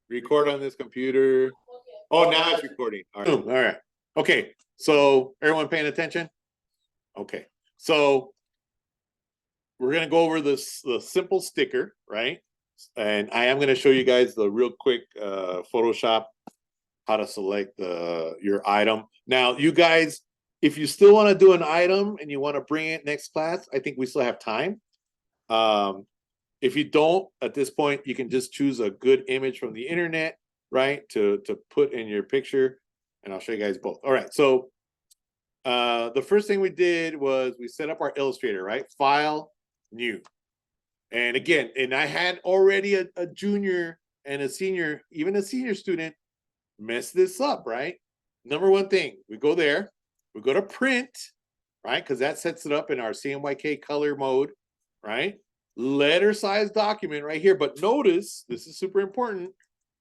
Record on this computer. Oh, now it's recording. All right. All right. Okay. So everyone paying attention? Okay. So we're gonna go over this the simple sticker, right? And I am gonna show you guys the real quick Photoshop how to select your item. Now, you guys, if you still want to do an item and you want to bring it next class, I think we still have time. If you don't, at this point, you can just choose a good image from the internet, right, to put in your picture, and I'll show you guys both. All right, so the first thing we did was we set up our Illustrator, right? File, new. And again, and I had already a junior and a senior, even a senior student, mess this up, right? Number one thing, we go there, we go to print, right? Because that sets it up in our CMYK color mode, right? Letter size document right here. But notice, this is super important.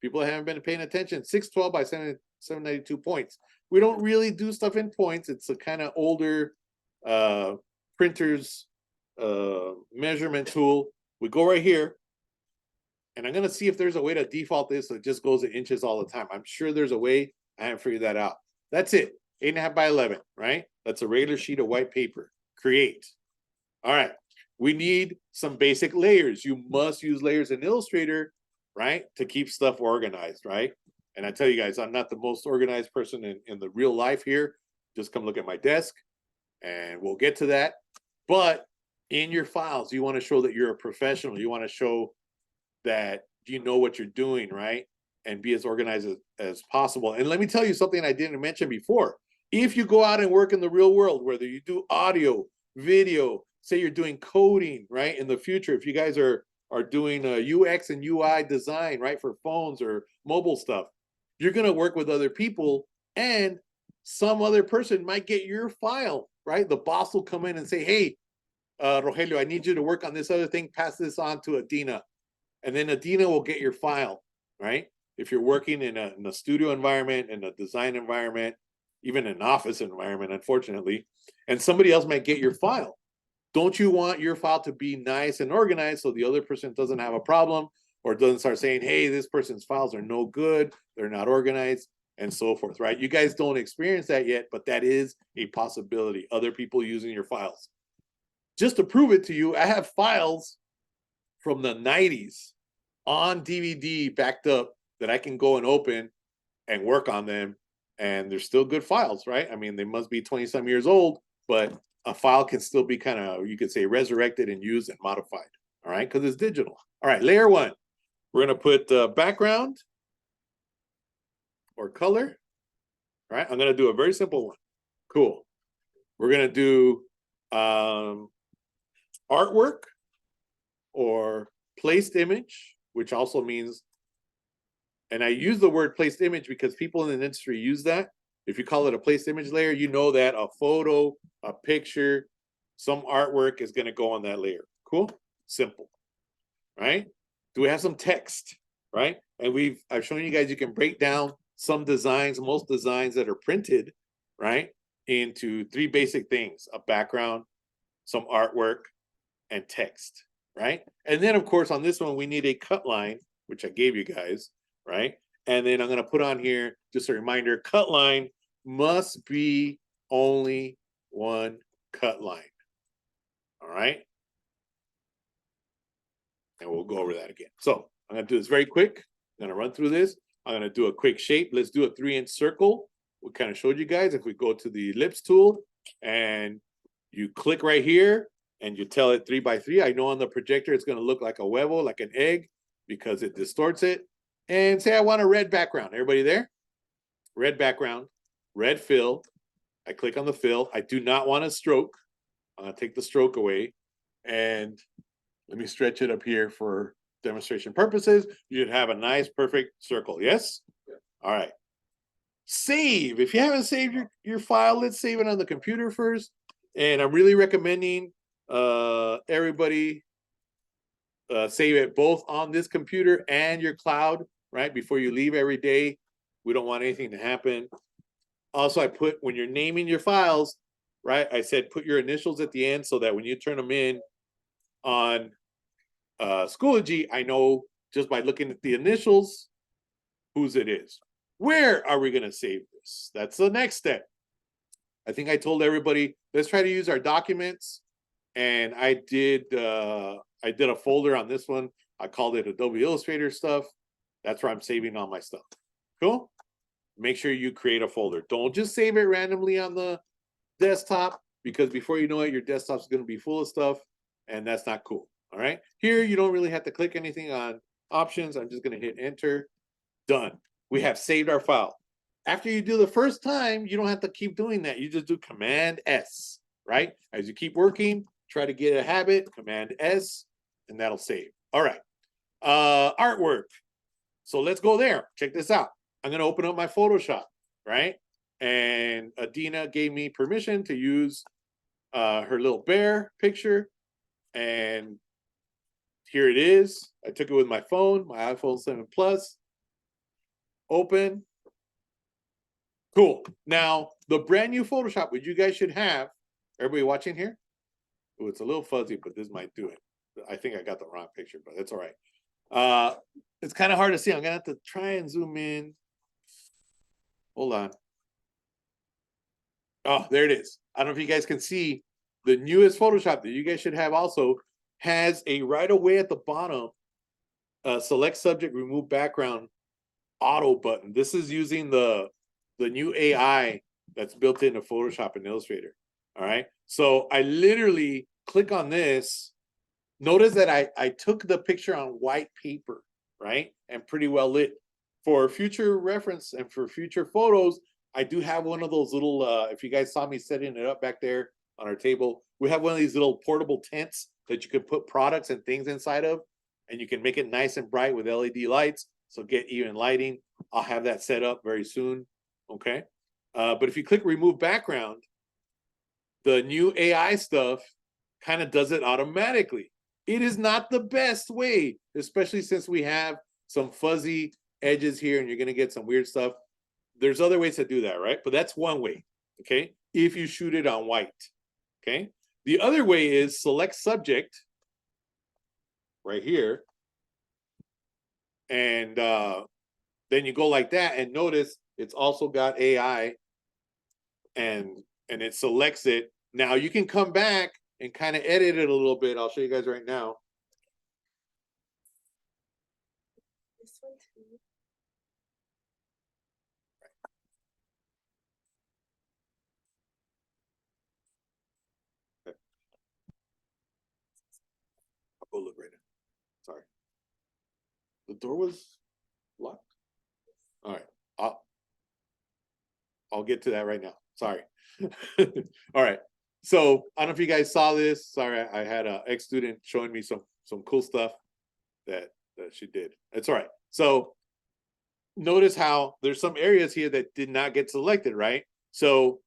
People haven't been paying attention. 612 by 792 points. We don't really do stuff in points. It's a kind of older printer's measurement tool. We go right here, and I'm going to see if there's a way to default this so it just goes in inches all the time. I'm sure there's a way. I haven't figured that out. That's it. 8.5 by 11, right? That's a regular sheet of white paper. Create. All right. We need some basic layers. You must use layers in Illustrator, right, to keep stuff organized, right? And I tell you guys, I'm not the most organized person in the real life here. Just come look at my desk, and we'll get to that. But in your files, you want to show that you're a professional. You want to show that you know what you're doing, right? And be as organized as possible. And let me tell you something I didn't mention before. If you go out and work in the real world, whether you do audio, video, say you're doing coding, right? In the future, if you guys are doing a UX and UI design, right, for phones or mobile stuff, you're going to work with other people, and some other person might get your file, right? The boss will come in and say, hey, Rogelio, I need you to work on this other thing. Pass this on to Adina. And then Adina will get your file, right? If you're working in a studio environment, in a design environment, even an office environment, unfortunately, and somebody else might get your file. Don't you want your file to be nice and organized so the other person doesn't have a problem or doesn't start saying, hey, this person's files are no good, they're not organized, and so forth, right? You guys don't experience that yet, but that is a possibility. Other people using your files. Just to prove it to you, I have files from the 90s on DVD backed up that I can go and open and work on them, and they're still good files, right? I mean, they must be 20 some years old, but a file can still be kind of, you could say, resurrected and used and modified, all right, because it's digital. All right, layer one, we're going to put background or color. All right, I'm going to do a very simple one. Cool. We're going to do artwork or placed image, which also means, and I use the word placed image because people in the industry use that. If you call it a placed image layer, you know that a photo, a picture, some artwork is going to go on that layer. Cool? Simple. Right? Do we have some text? Right? And I've shown you guys you can break down some designs, most designs that are printed, right, into three basic things: a background, some artwork, and text, right? And then, of course, on this one, we need a cut line, which I gave you guys, right? And then I'm going to put on here, just a reminder, cut line must be only one cut line, all right? And we'll go over that again. So I'm going to do this very quick. I'm going to run through this. I'm going to do a quick shape. Let's do a 3-inch circle. We kind of showed you guys. If we go to the ellipse tool and you click right here, and you tell it 3 by 3. I know on the projector it's going to look like a huevo, like an egg, because it distorts it. And say I want a red background. Everybody there? Red background, red fill. I click on the fill. I do not want a stroke. I'm going to take the stroke away. And let me stretch it up here for demonstration purposes. You should have a nice, perfect circle. Yes? Yeah. All right. Save. If you haven't saved your file, let's save it on the computer first. And I'm really recommending everybody save it both on this computer and your cloud, right, before you leave every day. We don't want anything to happen. Also, I put, when you're naming your files, right, I said put your initials at the end so that when you turn them in on Schoology, I know just by looking at the initials, whose it is. Where are we going to save this? That's the next step. I think I told everybody, let's try to use our documents. And I did a folder on this one. I called it Adobe Illustrator stuff. That's where I'm saving all my stuff. Cool? Make sure you create a folder. Don't just save it randomly on the desktop, because before you know it, your desktop's going to be full of stuff, and that's not cool. All right. Here, you don't really have to click anything on options. I'm just going to hit enter. Done. We have saved our file. After you do the first time, you don't have to keep doing that. You just do Command S, right? As you keep working, try to get a habit, Command S, and that'll save. All right. Artwork. So let's go there. Check this out. I'm going to open up my Photoshop, right? And Adina gave me permission to use her little bear picture. And here it is. I took it with my phone, my iPhone 7 Plus. Open. Cool. Now, the brand new Photoshop, which you guys should have, everybody watching here? Oh, it's a little fuzzy, but this might do it. I think I got the wrong picture, but that's all right. It's kind of hard to see. I'm going to have to try and zoom in. Hold on. Oh, there it is. I don't know if you guys can see the newest Photoshop that you guys should have also has a right away at the bottom, select subject, remove background, auto button. This is using the new AI that's built into Photoshop and Illustrator. All right. So I literally click on this. Notice that I took the picture on white paper, right? And pretty well lit. For future reference and for future photos, I do have one of those little, if you guys saw me setting it up back there on our table, we have one of these little portable tents that you can put products and things inside of, and you can make it nice and bright with LED lights. So get even lighting. I'll have that set up very soon. Okay. But if you click remove background, the new AI stuff kind of does it automatically. It is not the best way, especially since we have some fuzzy edges here and you're going to get some weird stuff. There's other ways to do that, right? But that's one way, okay? If you shoot it on white, okay? The other way is select subject right here. And then you go like that, and notice it's also got AI, and it selects it. Now you can come back and kind of edit it a little bit. I'll show you guys right now. This one too. I'll go look right now. Sorry. The door was locked? All right. I'll get to that right now. Sorry. All right. So I don't know if you guys saw this. Sorry, I had an ex-student showing me some cool stuff that she did. That's all right. So notice how there's some areas here that did not get selected, right? So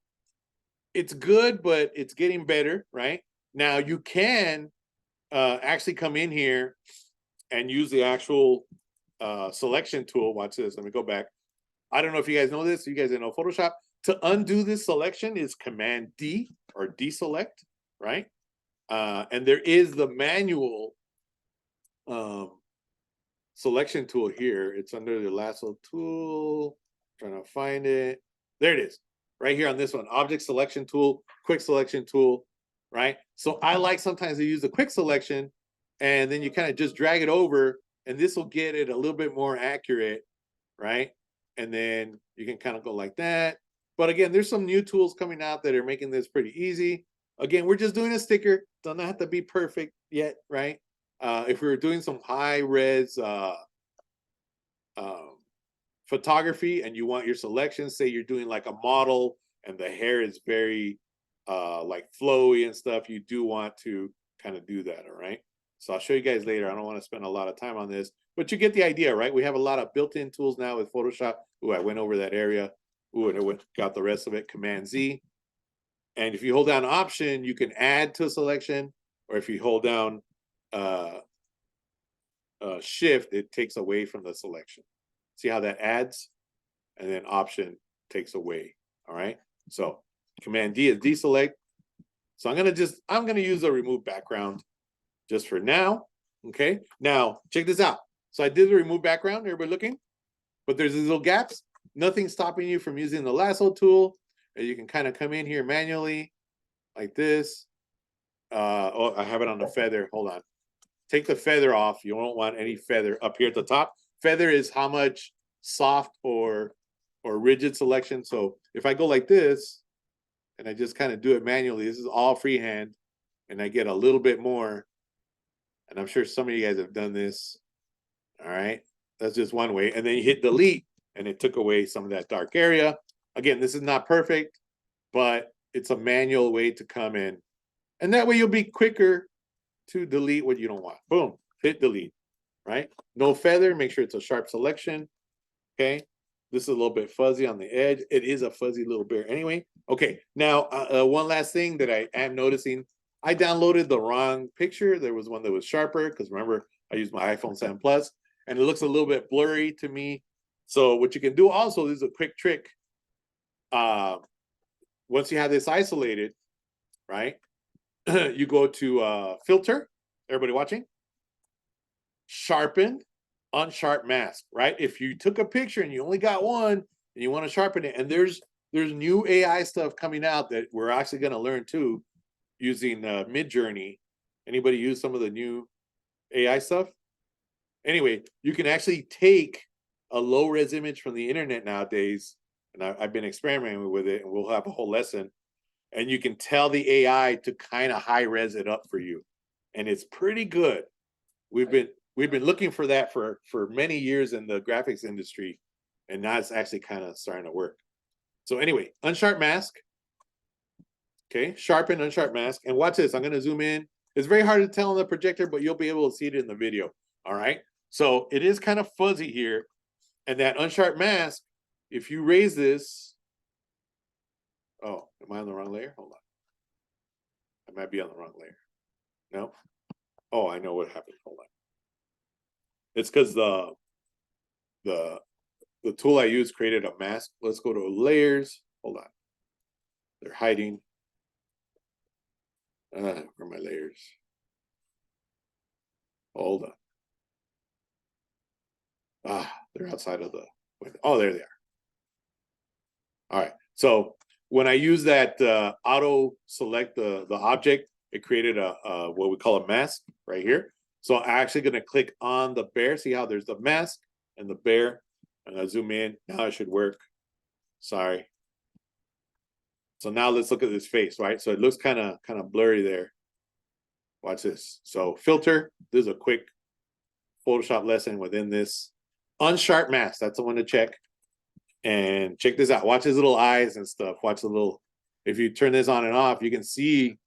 it's good, but it's getting better, right? Now you can actually come in here and use the actual selection tool. Watch this. Let me go back. I don't know if you guys know this. You guys didn't know Photoshop. To undo this selection is Command D or deselect, right? And there is the manual selection tool here. It's under the lasso tool. I'm trying to find it. There it is. Right here on this one. Object selection tool, quick selection tool, right? So I like sometimes to use the quick selection, and then you kind of just drag it over, and this will get it a little bit more accurate, right? And then you can kind of go like that. But again, there's some new tools coming out that are making this pretty easy. Again, we're just doing a sticker. Doesn't have to be perfect yet, right? If we were doing some high res photography and you want your selection, say you're doing like a model and the hair is very like flowy and stuff, you do want to kind of do that, all right? So I'll show you guys later. I don't want to spend a lot of time on this, but you get the idea, right? We have a lot of built-in tools now with Photoshop. Ooh, I went over that area. Ooh, and I got the rest of it, Command Z. And if you hold down Option, you can add to a selection, or if you hold down Shift, it takes away from the selection. See how that adds? And then Option takes away, all right? So Command D is deselect. So I'm gonna use the remove background just for now, okay? Now, check this out. So I did the remove background, everybody looking? but there's these little gaps. Nothing's stopping you from using the lasso tool. And you can kind of come in here manually like this. Oh, I have it on the feather. Hold on. Take the feather off. You don't want any feather up here at the top. Feather is how much soft or rigid selection. So if I go like this and I just kind of do it manually, this is all freehand, and I get a little bit more. And I'm sure some of you guys have done this. All right. That's just one way. And then you hit delete and it took away some of that dark area. Again, this is not perfect, but it's a manual way to come in. And that way you'll be quicker to delete what you don't want. Boom, hit delete, right? No feather, make sure it's a sharp selection, okay? This is a little bit fuzzy on the edge. It is a fuzzy little bear anyway. Okay, now one last thing that I am noticing, I downloaded the wrong picture. There was one that was sharper, because remember, I used my iPhone 7 Plus, and it looks a little bit blurry to me. So what you can do also, this is a quick trick. Once you have this isolated, right? You go to filter, everybody watching, sharpen, unsharp mask, right? If you took a picture and you only got one and you want to sharpen it, and there's new AI stuff coming out that we're actually going to learn too, using Midjourney. Anybody use some of the new AI stuff? Anyway, you can actually take a low-res image from the internet nowadays, and I've been experimenting with it, and we'll have a whole lesson, and you can tell the AI to kind of high-res it up for you, and it's pretty good. We've been looking for that for many years in the graphics industry, and now it's actually kind of starting to work. So anyway, unsharp mask. Okay, sharpen, unsharp mask, and watch this. I'm going to zoom in. It's very hard to tell on the projector, but you'll be able to see it in the video. All right, so it is kind of fuzzy here, and that unsharp mask, if you raise this, oh, am I on the wrong layer? Hold on, I might be on the wrong layer. No, oh, I know what happened. Hold on. It's because the tool I used created a mask. Let's go to layers. Hold on, they're hiding. Where are my layers? Hold on. Ah, they're outside of the window. Oh, there they are. All right. So when I use that auto select the object, it created a what we call a mask right here. So I'm actually going to click on the bear. See how there's the mask and the bear. I'm going to zoom in. Now it should work. Sorry. So now let's look at this face, right? So it looks kind of blurry there. Watch this. So filter. This is a quick Photoshop lesson within this. Unsharp mask. That's the one to check. And check this out. Watch his little eyes and stuff. Watch the little. If you turn this on and off, you can see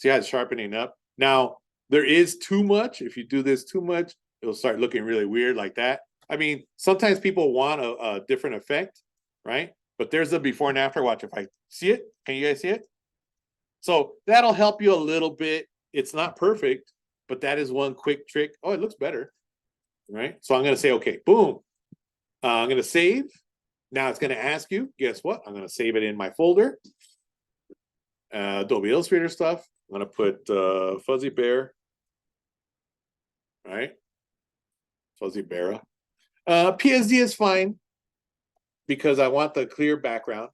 how it's sharpening up. Now, there is too much. If you do this too much, it'll start looking really weird like that. I mean, sometimes people want a different effect, right? But there's the before and after. Watch if I see it. Can you guys see it? So that'll help you a little bit. It's not perfect, but that is one quick trick. Oh, it looks better, right? So I'm going to say, okay, boom. I'm going to save. Now it's going to ask you, guess what? I'm going to save it in my folder. Adobe Illustrator stuff. I'm going to put Fuzzy Bear. Right? Fuzzy Bear. PSD is fine because I want the clear background.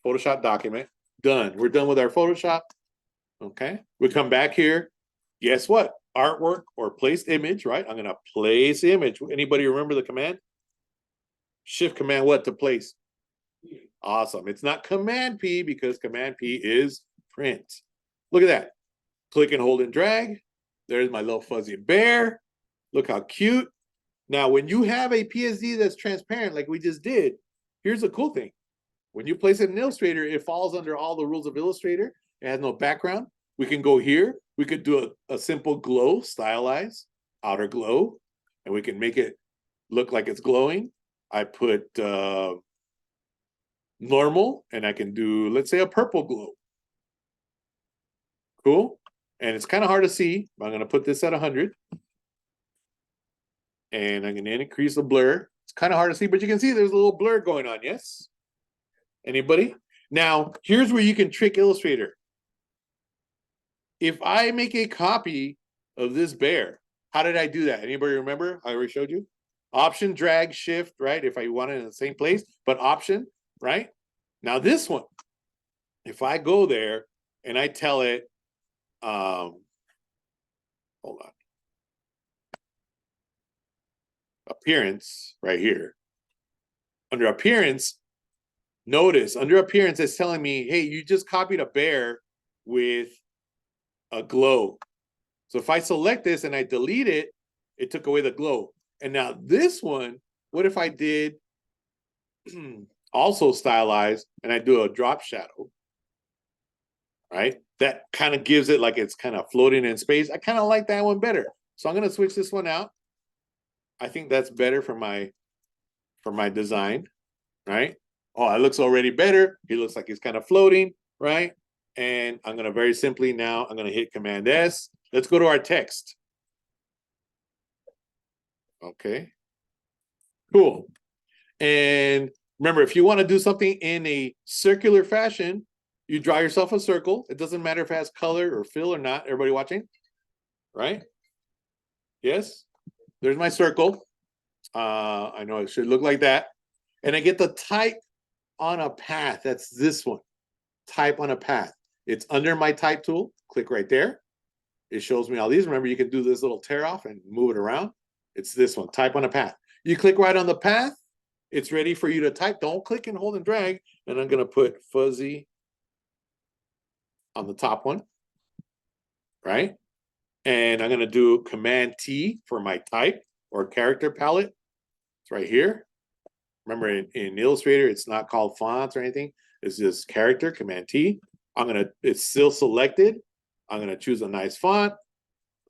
Photoshop document. Done. We're done with our Photoshop. Okay. We come back here. Guess what? Artwork or placed image, right? I'm going to place image. Anybody remember the command? Shift command what to place? Awesome. It's not command P because command P is print. Look at that. Click and hold and drag. There's my little fuzzy bear. Look how cute. Now, when you have a PSD that's transparent like we just did, here's the cool thing. When you place it in Illustrator, it falls under all the rules of Illustrator. It has no background. We can go here. We could do a simple glow, stylize, outer glow, and we can make it look like it's glowing. I put normal, and I can do, let's say, a purple glow. Cool. And it's kind of hard to see. I'm going to put this at 100. And I'm going to increase the blur. It's kind of hard to see, but you can see there's a little blur going on, yes? Anybody? Now, here's where you can trick Illustrator. If I make a copy of this bear, how did I do that? Anybody remember? I already showed you. Option, drag, shift, right? If I want it in the same place, but option, right? Now this one, if I go there and I tell it, hold on, appearance right here. Under appearance, notice under appearance, it's telling me, hey, you just copied a bear with a glow. So if I select this and I delete it, it took away the glow. And now this one, what if I did also stylize and I do a drop shadow, right? That kind of gives it like it's kind of floating in space. I kind of like that one better. So I'm going to switch this one out. I think that's better for my design, right? Oh, it looks already better. He looks like he's kind of floating, right? And I'm going to very simply now, I'm going to hit Command S. Let's go to our text. Okay, cool. And remember, if you want to do something in a circular fashion, you draw yourself a circle. It doesn't matter if it has color or fill or not. Everybody watching? Right? Yes? There's my circle. I know it should look like that. And I get the type on a path. That's this one. Type on a path. It's under my type tool. Click right there. It shows me all these. Remember, you can do this little tear off and move it around. It's this one. Type on a path. You click right on the path. It's ready for you to type. Don't click and hold and drag. And I'm going to put fuzzy on the top one, right? And I'm going to do Command T for my type or character palette. It's right here. Remember, in Illustrator, it's not called fonts or anything. It's just character, Command T. It's still selected. I'm going to choose a nice font.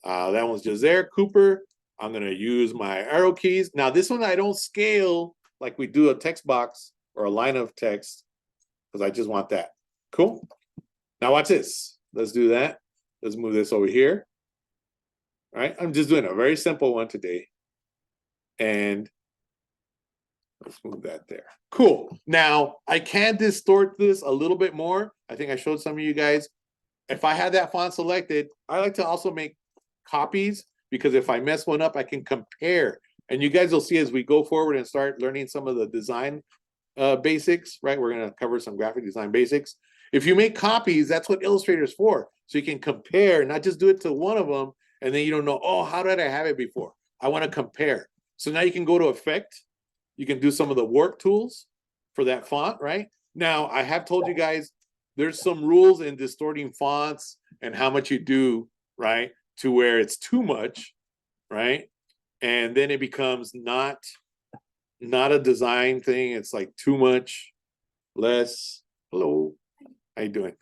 That one's just there, Cooper. I'm going to use my arrow keys. Now, this one I don't scale like we do a text box or a line of text because I just want that. Cool. Now watch this. Let's do that. Let's move this over here. All right. I'm just doing a very simple one today. And let's move that there. Cool. Now, I can distort this a little bit more. I think I showed some of you guys. If I had that font selected, I like to also make copies because if I mess one up, I can compare. And you guys will see as we go forward and start learning some of the design basics, right? We're going to cover some graphic design basics. If you make copies, that's what Illustrator is for. So you can compare, not just do it to one of them, and then you don't know, oh, how did I have it before? I want to compare. So now you can go to Effect. You can do some of the warp tools for that font, right? Now, I have told you guys, there's some rules in distorting fonts and how much you do, right? To where it's too much, right? And then it becomes not a design thing. It's like too much, less. Hello, how you doing?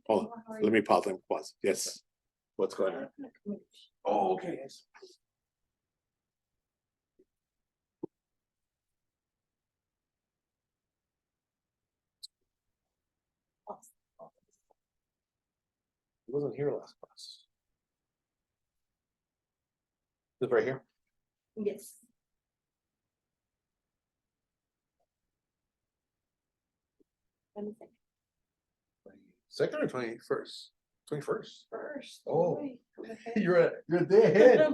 Oh, let me pause. Let me pause. Yes. What's going on? Oh, okay. He wasn't here last class. This right here. Yes. Let me think. Second or 21st? 21st. First. Oh. Wait, okay. You're a day ahead.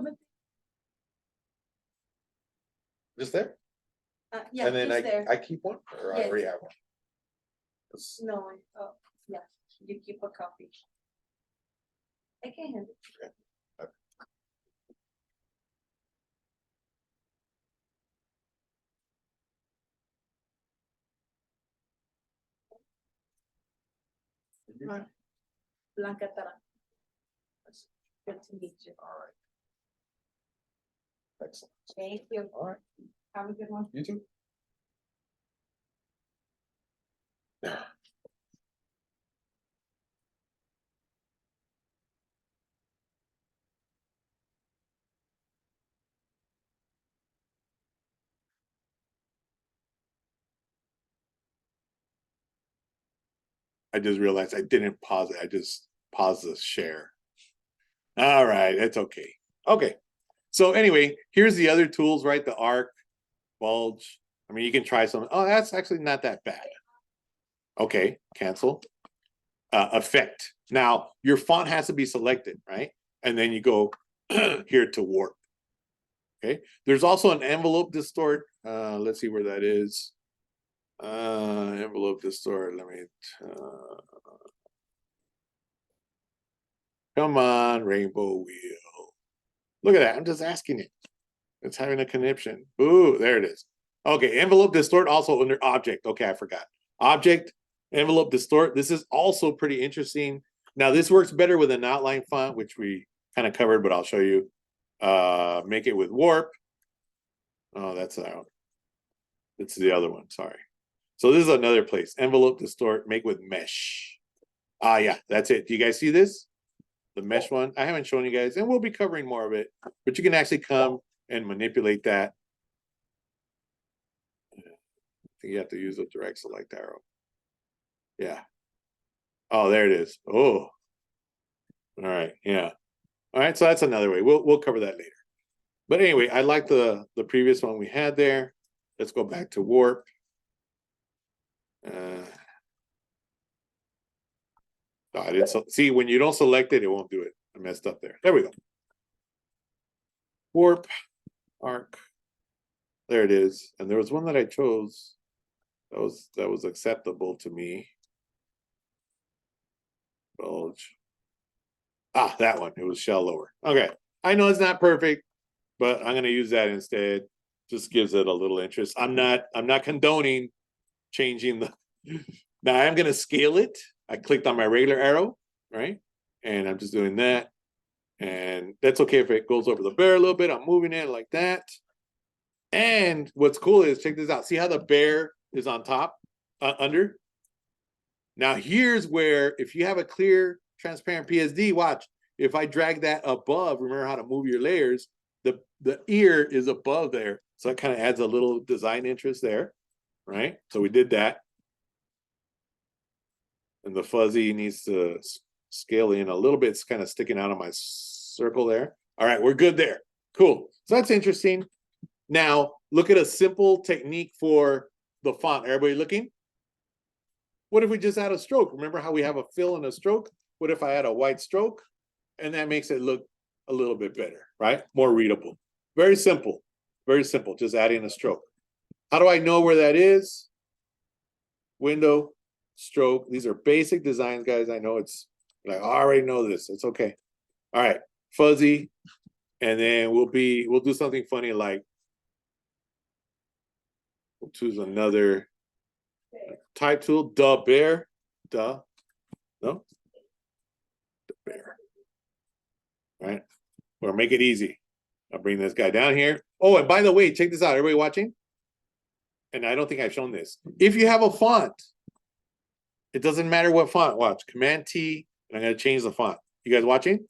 Just there? Yeah, And then just there. I keep one or I Yes. already have one. It's- No, oh, yeah, you keep a copy. I can have it. Blanca Tara. Good to meet you. All right. Excellent. Thank you. All right. Have a good one. You too. I just realized I didn't pause it. I just paused the share. All right, that's okay. Okay. So anyway, here's the other tools, right? The arc, bulge. I mean, you can try some. Oh, that's actually not that bad. Okay, cancel. Effect. Now, your font has to be selected, right? And then you go here to warp. Okay. There's also an envelope distort. Let's see where that is. Envelope distort. Let me. Come on, rainbow wheel. Look at that. I'm just asking it. It's having a connection. Ooh, there it is. Okay, envelope distort also under object. Okay, I forgot. Object, envelope distort. This is also pretty interesting. Now, this works better with an outline font, which we kind of covered, but I'll show you. Make it with warp. Oh, that's that one. It's the other one, sorry. So this is another place. Envelope distort, make with mesh. Ah, yeah, that's it. Do you guys see this? The mesh one. I haven't shown you guys, and we'll be covering more of it, but you can actually come and manipulate that. I think you have to use a direct select arrow. Yeah. Oh, there it is. Oh. All right. Yeah. All right. So that's another way. We'll cover that later. But anyway, I like the previous one we had there. Let's go back to warp. I didn't see when you don't select it, it won't do it. I messed up there. There we go. Warp, arc. There it is. And there was one that I chose that was acceptable to me. Bulge. Ah, that one. It was shell lower. Okay. I know it's not perfect, but I'm gonna use that instead. Just gives it a little interest. I'm not condoning changing the now I'm gonna scale it. I clicked on my regular arrow, right? And I'm just doing that. And that's okay if it goes over the bear a little bit. I'm moving it like that. And what's cool is, check this out. See how the bear is on top, under? Now here's where, if you have a clear, transparent PSD, watch. If I drag that above, remember how to move your layers, the ear is above there. So it kind of adds a little design interest there, right? So we did that. And the fuzzy needs to scale in a little bit. It's kind of sticking out of my circle there. All right, we're good there. Cool. So that's interesting. Now, look at a simple technique for the font. Everybody looking? What if we just add a stroke? Remember how we have a fill and a stroke? What if I add a white stroke? And that makes it look a little bit better, right? More readable. Very simple. Very simple. Just adding a stroke. How do I know where that is? Window, stroke. These are basic designs, guys. I know it's like, I already know this. It's okay. All right. Fuzzy. And then we'll do something funny like, we'll choose another type tool. Duh bear. Duh. No? The bear. All right. Or make it easy. I'll bring this guy down here. Oh, and by the way, check this out. Everybody watching? And I don't think I've shown this. If you have a font, it doesn't matter what font. Watch. Command T, and I'm going to change the font. You guys watching?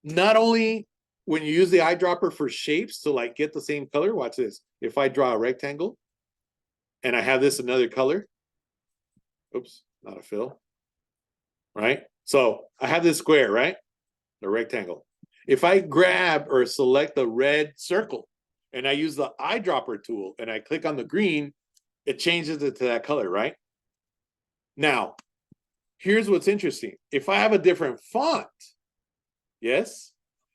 Not only when you use the eyedropper for shapes to like get the same color, watch this. If I draw a rectangle and I have this another color, oops, not a fill, right? So I have this square, right? The rectangle. If I grab or select the red circle and I use the eyedropper tool and I click on the green, it changes it to that color, right? Now, here's what's interesting. If I have a different font, yes,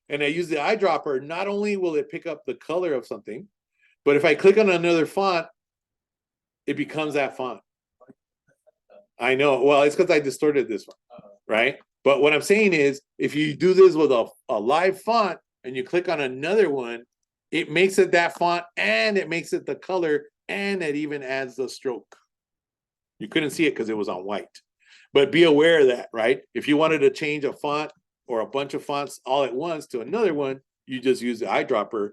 and I use the eyedropper, not only will it pick up the color of something, but if I click on another font, it becomes that font. I know. Well, it's because I distorted this one, right? But what I'm saying is, if you do this with a live font and you click on another one, it makes it that font and it makes it the color and it even adds the stroke. You couldn't see it because it was on white. But be aware of that, right? If you wanted to change a font or a bunch of fonts all at once to another one, you just use the eyedropper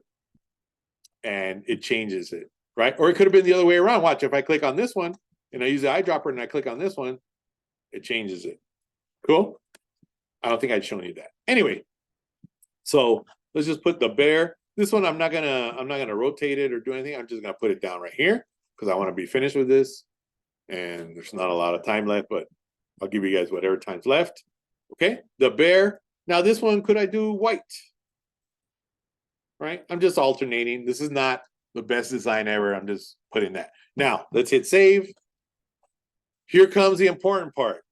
and it changes it, right? Or it could have been the other way around. Watch, if I click on this one and I use the eyedropper and I click on this one, it changes it. Cool? I don't think I'd shown you that. Anyway, so let's just put the bear. This one I'm not gonna rotate it or do anything. I'm just gonna put it down right here because I want to be finished with this. And there's not a lot of time left, but I'll give you guys whatever time's left. Okay, the bear. Now this one, could I do white? Right? I'm just alternating. This is not the best design ever. I'm just putting that. Now let's hit save. Here comes the important part.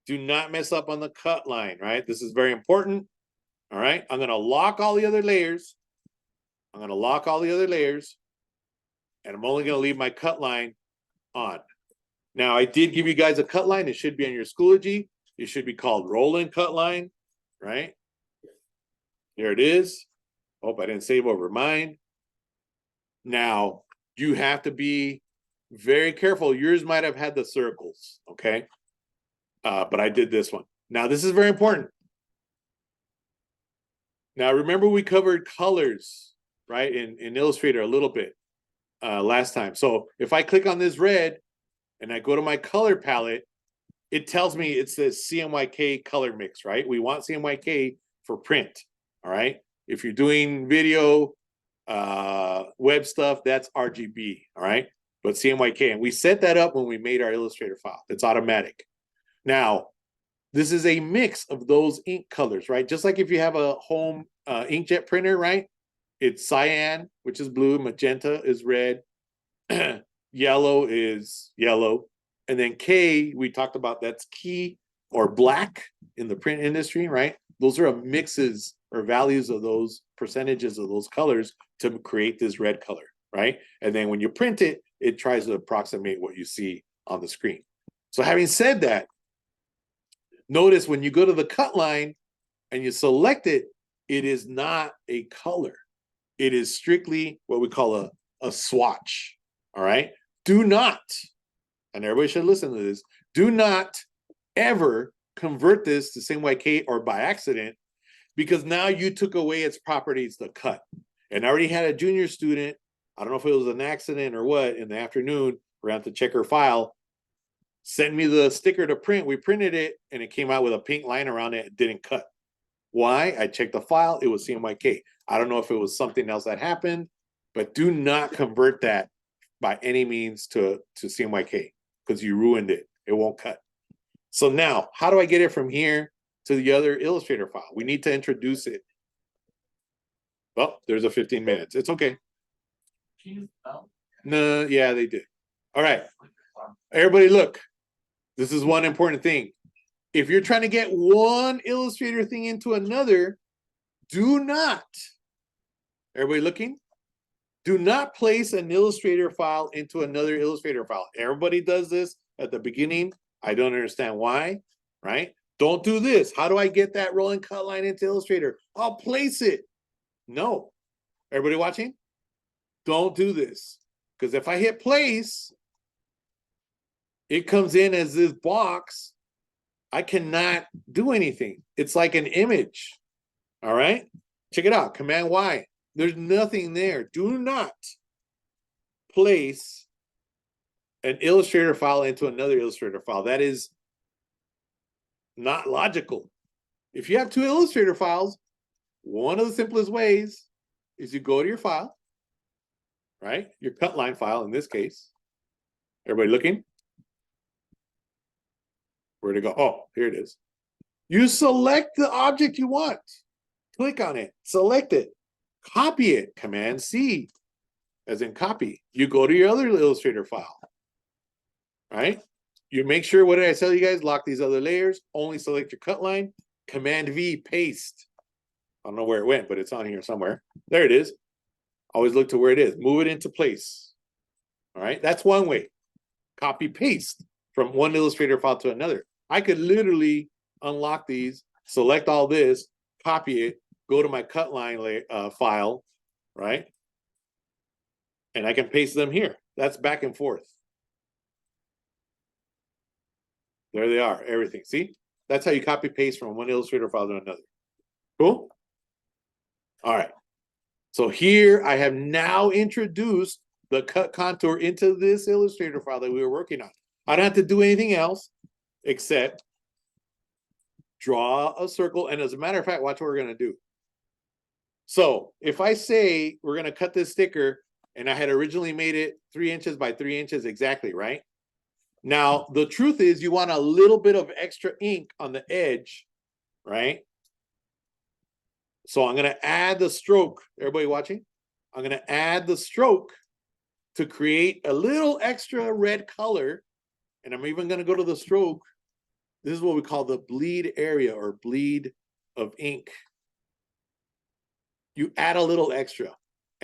Do not mess up on the cut line, right? This is very important. All right, I'm gonna lock all the other layers. I'm gonna lock all the other layers, and I'm only gonna leave my cut line on. Now, I did give you guys a cut line. It should be on your Schoology. It should be called Roll-In Cut Line, right? There it is. Hope I didn't save over mine. Now, you have to be very careful. Yours might have had the circles, okay? But I did this one. Now, this is very important. Now, remember we covered colors, right, in Illustrator a little bit last time. So if I click on this red and I go to my color palette, it tells me it's the CMYK color mix, right? We want CMYK for print, all right? If you're doing video, web stuff, that's RGB, all right? But CMYK, and we set that up when we made our Illustrator file. It's automatic. Now, this is a mix of those ink colors, right? Just like if you have a home inkjet printer, right? It's cyan, which is blue, magenta is red, yellow is yellow, and then K, we talked about, that's key or black in the print industry, right? Those are mixes or values of those percentages of those colors to create this red color, right? And then when you print it, it tries to approximate what you see on the screen. So having said that, notice when you go to the cut line and you select it, it is not a color. It is strictly what we call a swatch, all right? Do not, and everybody should listen to this, do not ever convert this to CMYK or by accident, because now you took away its properties to cut. And I already had a junior student, I don't know if it was an accident or what, in the afternoon, around to check her file, send me the sticker to print. We printed it and it came out with a pink line around it. It didn't cut. Why? I checked the file. It was CMYK. I don't know if it was something else that happened, but do not convert that by any means to CMYK because you ruined it. It won't cut. So now, how do I get it from here to the other Illustrator file? We need to introduce it. Well, there's a 15 minutes. It's okay. No, yeah, they did. All right. Everybody look. This is one important thing. If you're trying to get one Illustrator thing into another, do not, everybody looking? Do not place an Illustrator file into another Illustrator file. Everybody does this at the beginning. I don't understand why, right? Don't do this. How do I get that rolling cut line into Illustrator? I'll place it. No. Everybody watching? Don't do this. Because if I hit place, it comes in as this box. I cannot do anything. It's like an image. All right? Check it out. Command Y. There's nothing there. Do not place an Illustrator file into another Illustrator file. That is not logical. If you have two Illustrator files, one of the simplest ways is you go to your file, right? Your cut line file in this case. Everybody looking? Where'd it go? Oh, here it is. You select the object you want. Click on it, select it, copy it, Command C, as in copy. You go to your other Illustrator file, right? You make sure, what did I tell you guys? Lock these other layers, only select your cut line, Command V, paste. I don't know where it went, but it's on here somewhere. There it is. Always look to where it is. Move it into place. All right, that's one way. Copy, paste from one Illustrator file to another. I could literally unlock these, select all this, copy it, go to my cut line file, right? And I can paste them here. That's back and forth. There they are, everything. See? That's how you copy paste from one Illustrator file to another. Cool? All right. So here I have now introduced the cut contour into this Illustrator file that we were working on. I don't have to do anything else except draw a circle. And as a matter of fact, watch what we're going to do. So if I say we're going to cut this sticker, and I had originally made it 3 inches by 3 inches exactly, right? Now, the truth is you want a little bit of extra ink on the edge, right? So I'm going to add the stroke. Everybody watching? I'm going to add the stroke to create a little extra red color. And I'm even going to go to the stroke. This is what we call the bleed area or bleed of ink. You add a little extra.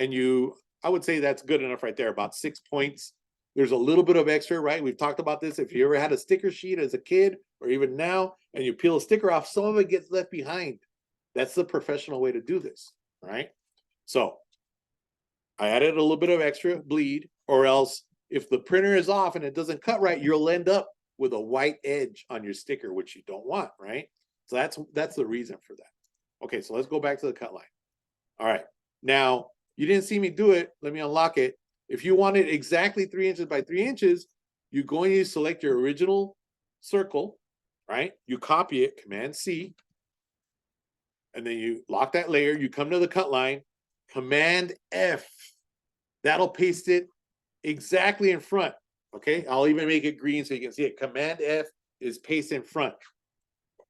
and I would say that's good enough right there, about 6 points. There's a little bit of extra, right? We've talked about this. If you ever had a sticker sheet as a kid or even now, and you peel a sticker off, some of it gets left behind. That's the professional way to do this, right? So I added a little bit of extra bleed, or else if the printer is off and it doesn't cut right, you'll end up with a white edge on your sticker, which you don't want, right? So that's the reason for that. Okay, so let's go back to the cut line. All right, now you didn't see me do it. Let me unlock it. If you want it exactly 3 inches by 3 inches, you're going to select your original circle, right? You copy it, Command C, and then you lock that layer. You come to the cut line, Command F. That'll paste it exactly in front. Okay, I'll even make it green so you can see it. Command F is paste in front.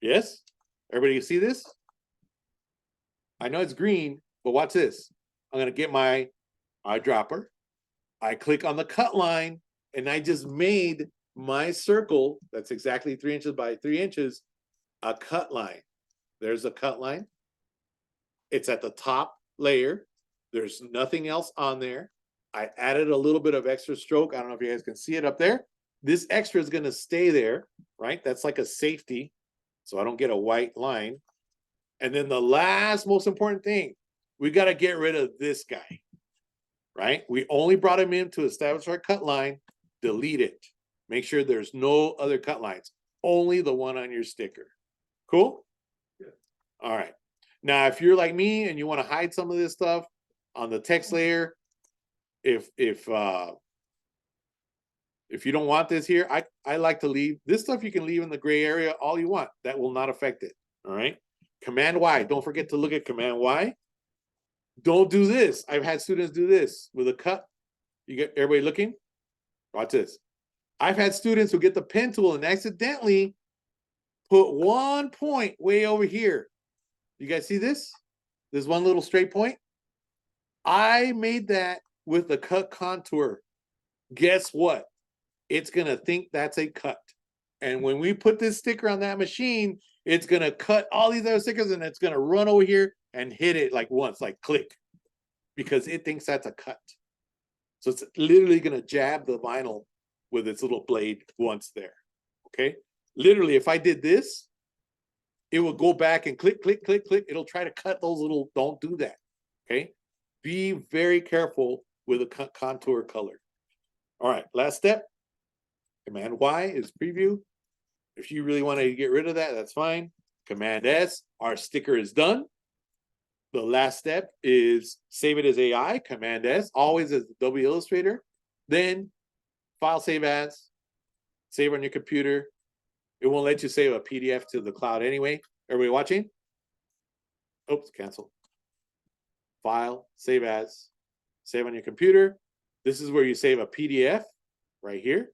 Yes? Everybody see this? I know it's green, but watch this. I'm gonna get my eyedropper. I click on the cut line, and I just made my circle, that's exactly 3 inches by 3 inches, a cut line. There's a cut line. It's at the top layer. There's nothing else on there. I added a little bit of extra stroke. I don't know if you guys can see it up there. This extra is going to stay there, right? That's like a safety, so I don't get a white line. And then the last most important thing, we got to get rid of this guy, right? We only brought him in to establish our cut line. Delete it. Make sure there's no other cut lines, only the one on your sticker. Cool? Yeah. All right. Now, if you're like me and you want to hide some of this stuff on the text layer, if you don't want this here, I like to leave this stuff. You can leave in the gray area all you want. That will not affect it. All right. Command Y. Don't forget to look at Command Y. Don't do this. I've had students do this with a cut. You get everybody looking? Watch this. I've had students who get the pen tool and accidentally put 1 point way over here. You guys see this? There's one little straight point. I made that with the cut contour. Guess what? It's gonna think that's a cut. And when we put this sticker on that machine, it's gonna cut all these other stickers and it's gonna run over here and hit it like once, like click, because it thinks that's a cut. So it's literally gonna jab the vinyl with its little blade once there. Okay. Literally, if I did this, it will go back and click, click, click, click. It'll try to cut those little, don't do that. Okay. Be very careful with a contour color. All right, last step. Command Y is preview. If you really want to get rid of that, that's fine. Command S, our sticker is done. The last step is save it as AI, Command S, always as Adobe Illustrator. Then file save as, save on your computer. It won't let you save a PDF to the cloud anyway. Everybody watching? Oops, cancel. File, save as, save on your computer. This is where you save a PDF right here.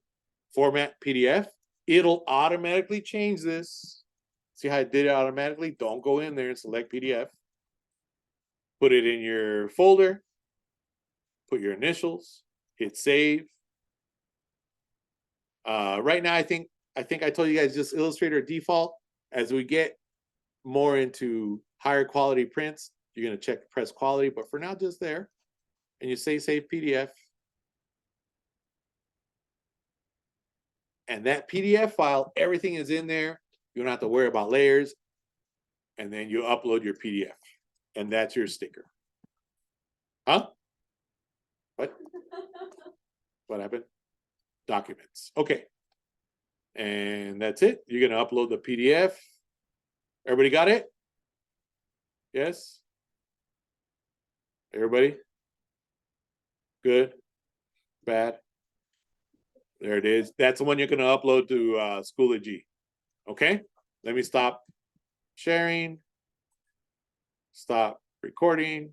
Format PDF. It'll automatically change this. See how I did it automatically? Don't go in there and select PDF. Put it in your folder. Put your initials. Hit save. Right now, I think I told you guys just Illustrator default. As we get more into higher quality prints, you're going to check press quality. But for now, just there. And you say save PDF. And that PDF file, everything is in there. You don't have to worry about layers. And then you upload your PDF. And that's your sticker. Huh? What? What happened? Documents. Okay. And that's it. You're going to upload the PDF. Everybody got it? Yes? Everybody? Good? Bad? There it is. That's the one you're going to upload to Schoology. Okay? Let me stop sharing. Stop recording.